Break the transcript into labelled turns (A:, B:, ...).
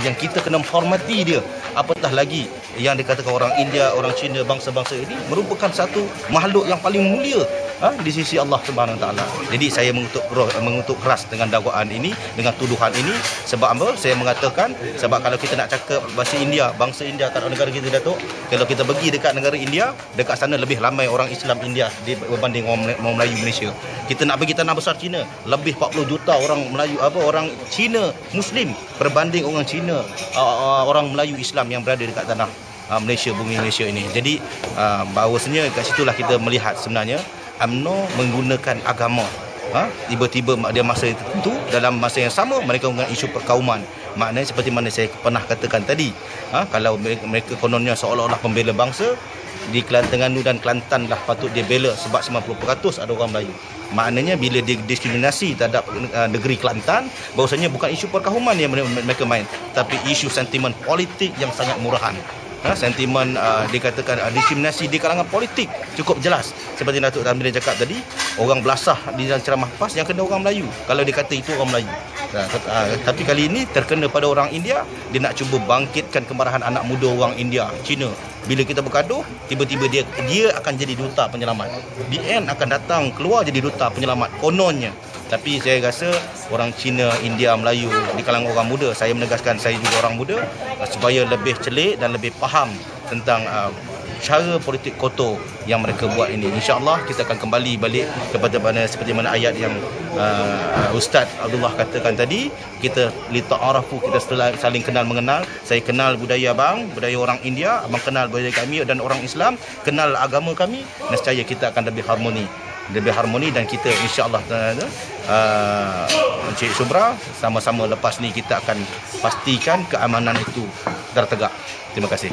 A: yang kita kena menghormati dia. Apatah lagi yang dikatakan orang India, orang Cina, bangsa-bangsa ini merupakan satu makhluk yang paling mulia di sisi Allah Subhanahu Wa Taala. Jadi saya mengutuk keras dengan dakwaan ini, dengan tuduhan ini. Sebab apa? Saya mengatakan sebab kalau kita nak cakap bahasa India, bangsa India kat negara kita, Datuk, kalau kita pergi dekat negara India, dekat sana lebih ramai orang Islam India berbanding orang Melayu Malaysia. Kita nak pergi tanah besar Cina, lebih 40 juta orang Melayu orang Cina Muslim berbanding orang Cina orang Melayu Islam yang berada dekat tanah Malaysia, bumi Malaysia ini. Jadi bahawasanya kat situlah kita melihat sebenarnya UMNO menggunakan agama. Tiba-tiba dia masa tertentu, dalam masa yang sama mereka menggunakan isu perkauman. Maknanya seperti mana saya pernah katakan tadi, kalau mereka kononnya seolah-olah pembela bangsa, di Terengganu dan Kelantan lah patut dia bela sebab 90% ada orang Melayu. Maknanya bila dia diskriminasi terhadap negeri Kelantan, bahawasanya bukan isu perkauman yang mereka main, tapi isu sentimen politik yang sangat murahan. Sentimen dikatakan diskriminasi di kalangan politik cukup jelas. Seperti Datuk Tamrin cakap tadi, orang belasah di dalam ceramah PAS yang kena orang Melayu kalau dikata itu orang Melayu. Tapi kali ini terkena pada orang India. Dia nak cuba bangkitkan kemarahan anak muda orang India, Cina. Bila kita bergaduh, tiba-tiba dia akan jadi duta penyelamat. BN akan datang keluar jadi duta penyelamat kononnya. Tapi saya rasa orang Cina, India, Melayu di kalangan orang muda, saya menegaskan saya juga orang muda, supaya lebih celik dan lebih faham tentang cara politik kotor yang mereka buat ini. InsyaAllah kita akan kembali balik kepada seperti mana ayat yang Ustaz Abdullah katakan tadi, kita lita'arafu, kita saling kenal mengenal. Saya kenal budaya abang, budaya orang India, abang kenal budaya kami, dan orang Islam kenal agama kami. Nescaya kita akan lebih harmoni dan kita insya-Allah Encik Subra sama-sama lepas ni kita akan pastikan keamanan itu tertegak. Terima kasih.